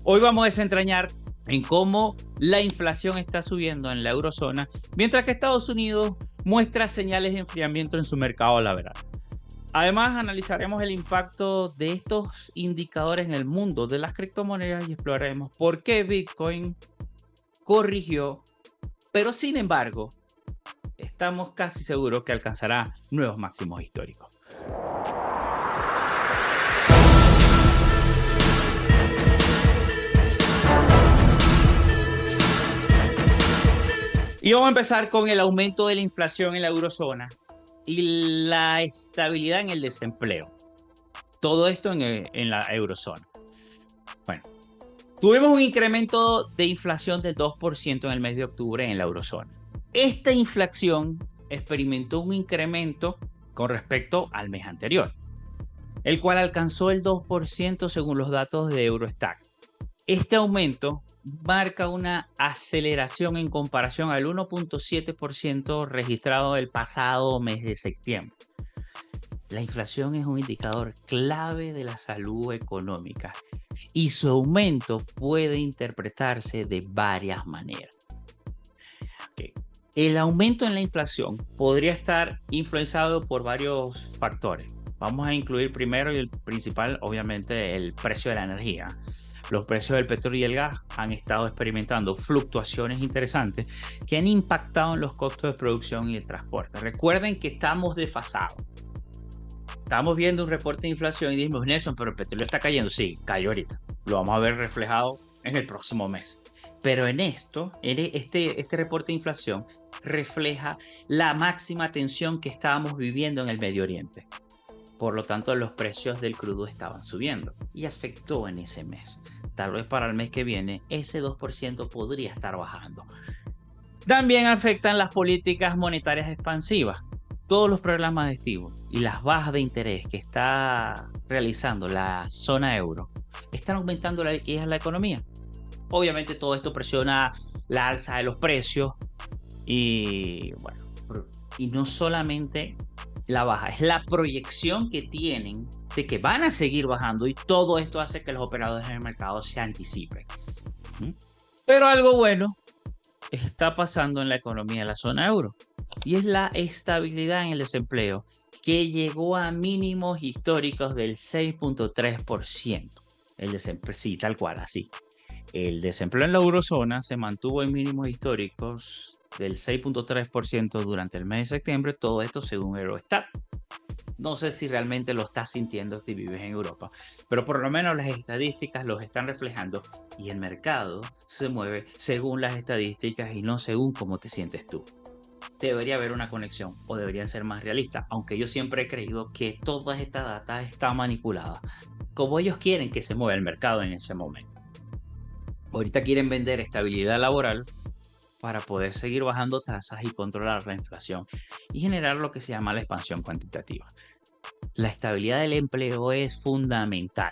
Hoy vamos a desentrañar en cómo la inflación está subiendo en la eurozona, mientras que Estados Unidos muestra señales de enfriamiento en su mercado laboral. Además, analizaremos el impacto de estos indicadores en el mundo de las criptomonedas y exploraremos por qué Bitcoin corrigió, pero sin embargo, estamos casi seguros que alcanzará nuevos máximos históricos. Y vamos a empezar con el aumento de la inflación en la eurozona y la estabilidad en el desempleo. Todo esto en la eurozona. Bueno, tuvimos un incremento de inflación del 2% en el mes de octubre en la eurozona. Esta inflación experimentó un incremento con respecto al mes anterior, el cual alcanzó el 2% según los datos de Eurostat. Este aumento marca una aceleración en comparación al 1.7% registrado el pasado mes de septiembre. La inflación es un indicador clave de la salud económica y su aumento puede interpretarse de varias maneras. El aumento en la inflación podría estar influenciado por varios factores. Vamos a incluir primero y el principal, obviamente, el precio de la energía. Los precios del petróleo y el gas han estado experimentando fluctuaciones interesantes que han impactado en los costos de producción y el transporte. Recuerden que estamos desfasados. Estamos viendo un reporte de inflación y dijimos, Nelson, pero el petróleo está cayendo. Sí, cayó ahorita. Lo vamos a ver reflejado en el próximo mes. Pero en este reporte de inflación refleja la máxima tensión que estábamos viviendo en el Medio Oriente. Por lo tanto, los precios del crudo estaban subiendo y afectó en ese mes. Tal vez para el mes que viene, ese 2% podría estar bajando. También afectan las políticas monetarias expansivas. Todos los programas de estímulo y las bajas de interés que está realizando la zona euro están aumentando la liquidez en la economía. Obviamente todo esto presiona la alza de los precios y bueno, y no solamente la baja, es la proyección que tienen de que van a seguir bajando y todo esto hace que los operadores en el mercado se anticipen. Pero algo bueno está pasando en la economía de la zona euro y es la estabilidad en el desempleo, que llegó a mínimos históricos del 6.3%. El desempleo, sí, tal cual, así. El desempleo en la eurozona se mantuvo en mínimos históricos del 6.3% durante el mes de septiembre, todo esto según Eurostat. No sé si realmente lo estás sintiendo si vives en Europa, pero por lo menos las estadísticas los están reflejando y el mercado se mueve según las estadísticas y no según cómo te sientes tú. Debería haber una conexión o deberían ser más realistas, aunque yo siempre he creído que toda esta data está manipulada, como ellos quieren que se mueva el mercado en ese momento. Ahorita quieren vender estabilidad laboral para poder seguir bajando tasas y controlar la inflación y generar lo que se llama la expansión cuantitativa. La estabilidad del empleo es fundamental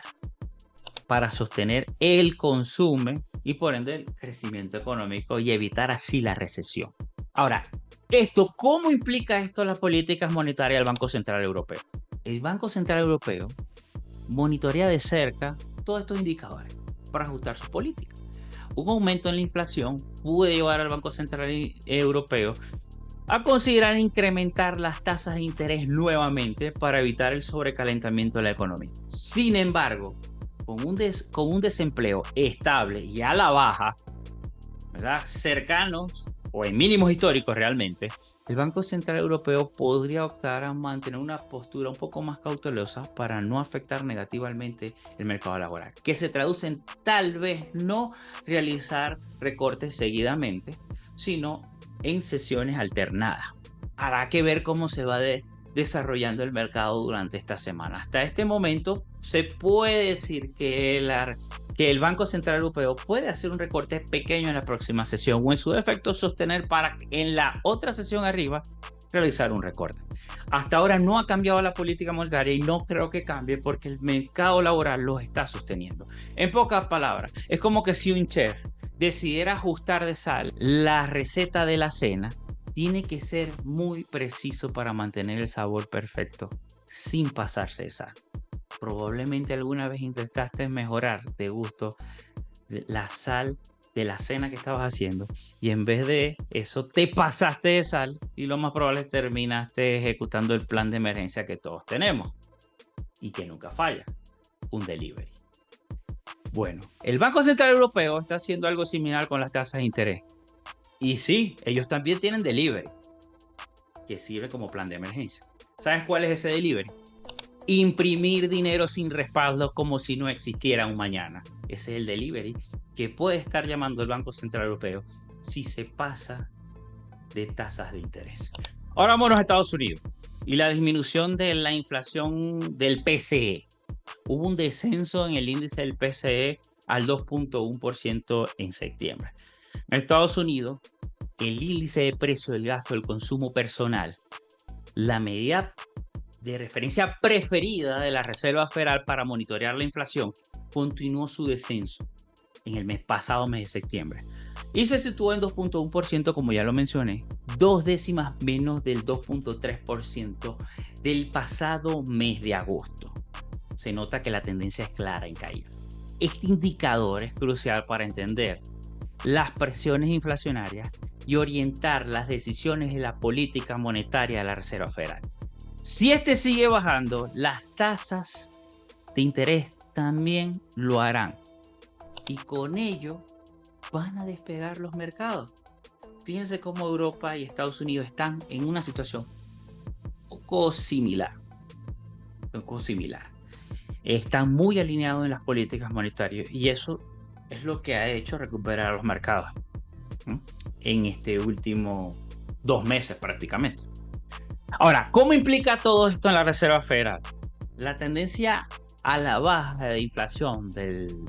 para sostener el consumo y por ende el crecimiento económico y evitar así la recesión. Ahora, ¿cómo implica esto las políticas monetarias del Banco Central Europeo? El Banco Central Europeo monitorea de cerca todos estos indicadores para ajustar sus políticas. Un aumento en la inflación puede llevar al Banco Central Europeo a considerar incrementar las tasas de interés nuevamente para evitar el sobrecalentamiento de la economía. Sin embargo, con un desempleo estable y a la baja, ¿verdad?, cercanos o en mínimos históricos realmente, el Banco Central Europeo podría optar a mantener una postura un poco más cautelosa para no afectar negativamente el mercado laboral, que se traduce en tal vez no realizar recortes seguidamente, sino en sesiones alternadas. Habrá que ver cómo se va desarrollando el mercado durante esta semana. Hasta este momento se puede decir que el Banco Central Europeo puede hacer un recorte pequeño en la próxima sesión o en su defecto sostener para en la otra sesión arriba realizar un recorte. Hasta ahora no ha cambiado la política monetaria y no creo que cambie porque el mercado laboral los está sosteniendo. En pocas palabras, es como que si un chef decidiera ajustar de sal la receta de la cena, tiene que ser muy preciso para mantener el sabor perfecto sin pasarse de sal. Probablemente alguna vez intentaste mejorar de gusto la sal de la cena que estabas haciendo y en vez de eso te pasaste de sal y lo más probable es que terminaste ejecutando el plan de emergencia que todos tenemos y que nunca falla, un delivery. Bueno, el Banco Central Europeo está haciendo algo similar con las tasas de interés. Y sí, ellos también tienen delivery, que sirve como plan de emergencia. ¿Sabes cuál es ese delivery? Imprimir dinero sin respaldo como si no existiera un mañana. Ese es el delivery que puede estar llamando el Banco Central Europeo si se pasa de tasas de interés. Ahora vámonos a Estados Unidos y la disminución de la inflación del PCE. Hubo un descenso en el índice del PCE al 2.1% en septiembre. En Estados Unidos, el índice de precio del gasto del consumo personal, la medida de referencia preferida de la Reserva Federal para monitorear la inflación, continuó su descenso en el pasado mes de septiembre y se situó en 2.1%, como ya lo mencioné, 2 décimas menos del 2.3% del pasado mes de agosto. Se nota que la tendencia es clara en caída. Este indicador es crucial para entender las presiones inflacionarias y orientar las decisiones de la política monetaria de la Reserva Federal. Si este sigue bajando, las tasas de interés también lo harán. Y con ello van a despegar los mercados. Fíjense cómo Europa y Estados Unidos están en una situación un poco similar. Están muy alineados en las políticas monetarias y eso es lo que ha hecho recuperar a los mercados en este último 2 meses prácticamente. Ahora, ¿cómo implica todo esto en la Reserva Federal? La tendencia a la baja de inflación del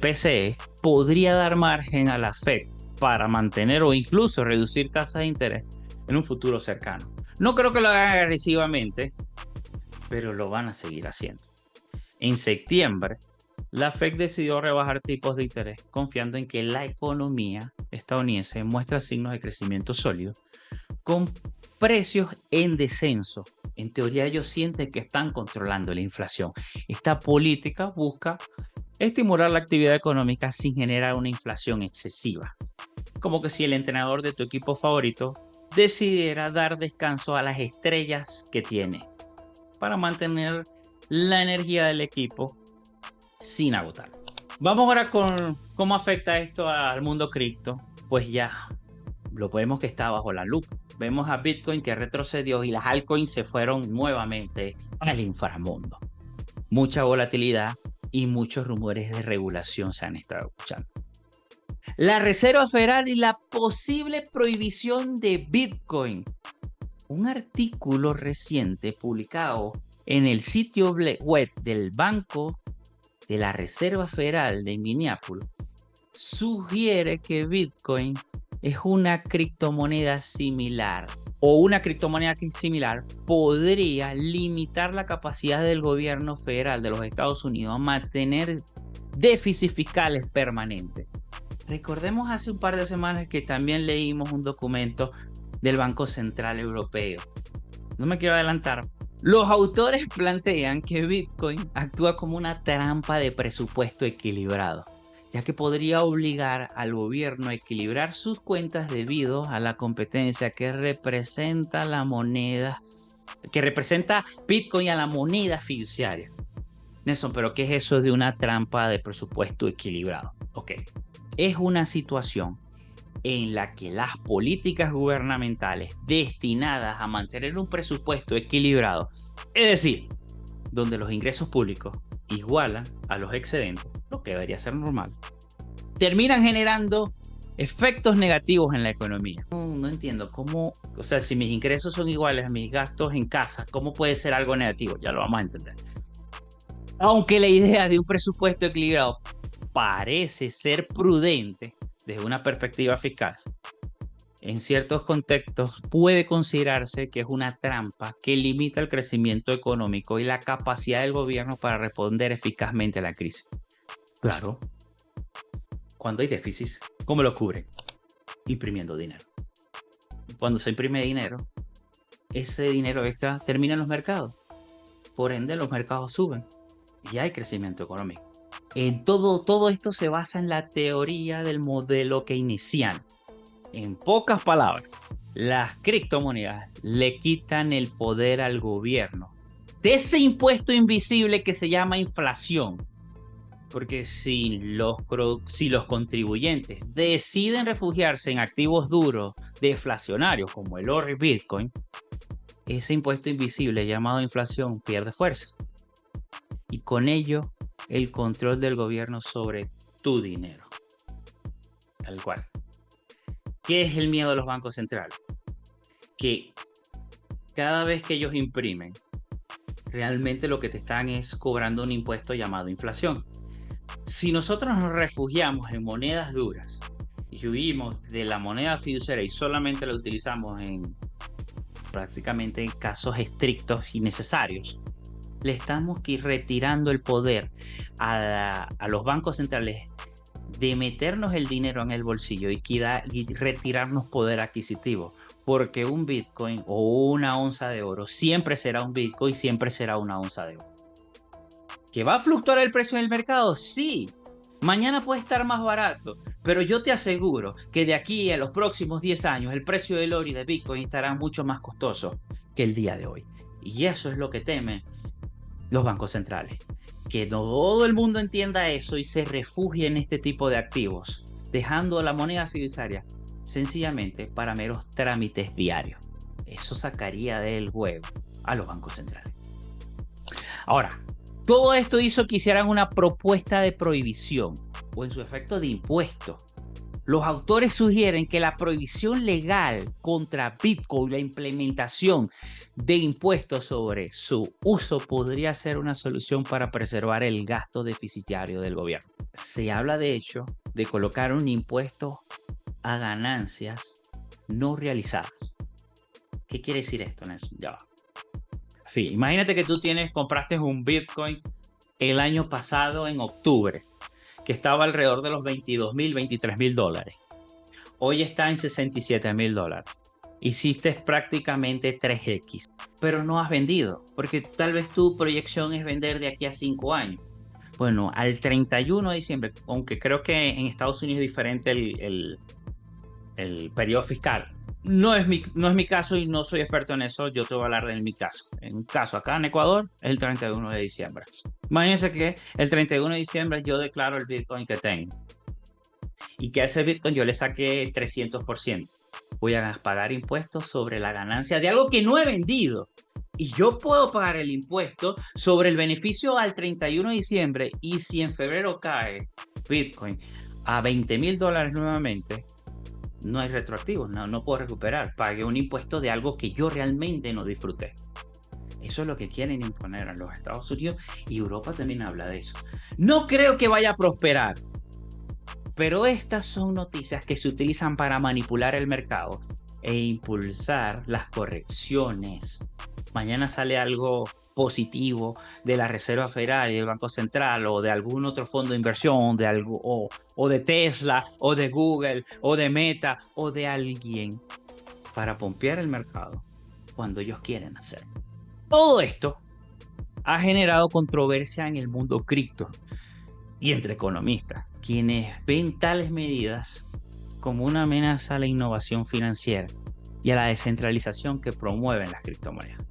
PCE podría dar margen a la Fed para mantener o incluso reducir tasas de interés en un futuro cercano. No creo que lo hagan agresivamente, pero lo van a seguir haciendo. En septiembre, la Fed decidió rebajar tipos de interés, confiando en que la economía estadounidense muestra signos de crecimiento sólido, con precios en descenso. En teoría, ellos sienten que están controlando la inflación. Esta política busca estimular la actividad económica sin generar una inflación excesiva. Como que si el entrenador de tu equipo favorito decidiera dar descanso a las estrellas que tiene para mantener la energía del equipo sin agotar. Vamos ahora con cómo afecta esto al mundo cripto. Pues ya lo vemos que está bajo la lupa. Vemos a Bitcoin que retrocedió y las altcoins se fueron nuevamente al inframundo. Mucha volatilidad y muchos rumores de regulación se han estado escuchando. La Reserva Federal y la posible prohibición de Bitcoin. Un artículo reciente publicado en el sitio web del Banco de la Reserva Federal de Minneapolis sugiere que Bitcoin es una criptomoneda similar o una criptomoneda similar podría limitar la capacidad del gobierno federal de los Estados Unidos a mantener déficits fiscales permanentes. Recordemos hace un par de semanas que también leímos un documento del Banco Central Europeo. No me quiero adelantar. Los autores plantean que Bitcoin actúa como una trampa de presupuesto equilibrado, ya que podría obligar al gobierno a equilibrar sus cuentas debido a la competencia que representa Bitcoin a la moneda fiduciaria. Nelson, ¿pero qué es eso de una trampa de presupuesto equilibrado? Ok, es una situación en la que las políticas gubernamentales destinadas a mantener un presupuesto equilibrado, es decir, donde los ingresos públicos igualan a los excedentes, lo que debería ser normal, terminan generando efectos negativos en la economía. No entiendo cómo, o sea, si mis ingresos son iguales a mis gastos en casa, ¿cómo puede ser algo negativo? Ya lo vamos a entender. Aunque la idea de un presupuesto equilibrado parece ser prudente desde una perspectiva fiscal, en ciertos contextos puede considerarse que es una trampa que limita el crecimiento económico y la capacidad del gobierno para responder eficazmente a la crisis. Claro, cuando hay déficits, ¿cómo lo cubren? Imprimiendo dinero. Cuando se imprime dinero, ese dinero extra termina en los mercados. Por ende, los mercados suben y hay crecimiento económico. Todo esto se basa en la teoría del modelo keynesiano. En pocas palabras, las criptomonedas le quitan el poder al gobierno de ese impuesto invisible que se llama inflación. Porque si los contribuyentes deciden refugiarse en activos duros deflacionarios como el oro y Bitcoin, ese impuesto invisible llamado inflación pierde fuerza. Y con ello, el control del gobierno sobre tu dinero. Tal cual. ¿Qué es el miedo de los bancos centrales? Que cada vez que ellos imprimen, realmente lo que te están es cobrando un impuesto llamado inflación. Si nosotros nos refugiamos en monedas duras y huimos de la moneda fiduciaria y solamente la utilizamos prácticamente en casos estrictos y necesarios, le estamos retirando el poder a los bancos centrales de meternos el dinero en el bolsillo y retirarnos poder adquisitivo, porque un Bitcoin o una onza de oro siempre será un Bitcoin, siempre será una onza de oro. ¿Que va a fluctuar el precio en el mercado? Sí. Mañana puede estar más barato, pero yo te aseguro que de aquí a los próximos 10 años el precio del oro y de Bitcoin estará mucho más costoso que el día de hoy. Y eso es lo que temen los bancos centrales. Que todo el mundo entienda eso y se refugie en este tipo de activos, dejando la moneda fiduciaria sencillamente para meros trámites diarios. Eso sacaría del juego a los bancos centrales. Ahora, todo esto hizo que hicieran una propuesta de prohibición o en su efecto de impuesto. Los autores sugieren que la prohibición legal contra Bitcoin, la implementación de impuestos sobre su uso, podría ser una solución para preservar el gasto deficitario del gobierno. Se habla de hecho de colocar un impuesto a ganancias no realizadas. ¿Qué quiere decir esto, Nelson? Ya va. Sí, imagínate que tú compraste un Bitcoin el año pasado en octubre, que estaba alrededor de los $22,000, $23,000. Hoy está en $67,000. Hiciste prácticamente 3x, pero no has vendido, porque tal vez tu proyección es vender de aquí a 5 años. Bueno, al 31 de diciembre, aunque creo que en Estados Unidos es diferente el periodo fiscal. No es mi caso y no soy experto en eso, yo te voy a hablar de mi caso. En un caso acá en Ecuador es el 31 de diciembre. Imagínense que el 31 de diciembre yo declaro el Bitcoin que tengo. Y que a ese Bitcoin yo le saqué 300%. Voy a pagar impuestos sobre la ganancia de algo que no he vendido. Y yo puedo pagar el impuesto sobre el beneficio al 31 de diciembre. Y si en febrero cae Bitcoin a $20,000 nuevamente, no hay retroactivo, no puedo recuperar. Pagué un impuesto de algo que yo realmente no disfruté. Eso es lo que quieren imponer en los Estados Unidos y Europa también habla de eso. No creo que vaya a prosperar, pero estas son noticias que se utilizan para manipular el mercado e impulsar las correcciones. Mañana sale algo positivo de la Reserva Federal y del Banco Central o de algún otro fondo de inversión, de algo, o de Tesla, o de Google, o de Meta, o de alguien para pompear el mercado cuando ellos quieren hacerlo. Todo esto ha generado controversia en el mundo cripto y entre economistas, quienes ven tales medidas como una amenaza a la innovación financiera y a la descentralización que promueven las criptomonedas.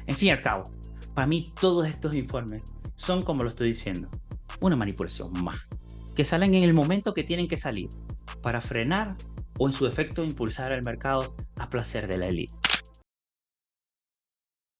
En fin y al cabo, para mí todos estos informes son, como lo estoy diciendo, una manipulación más, que salen en el momento que tienen que salir para frenar o en su efecto impulsar el mercado a placer de la élite.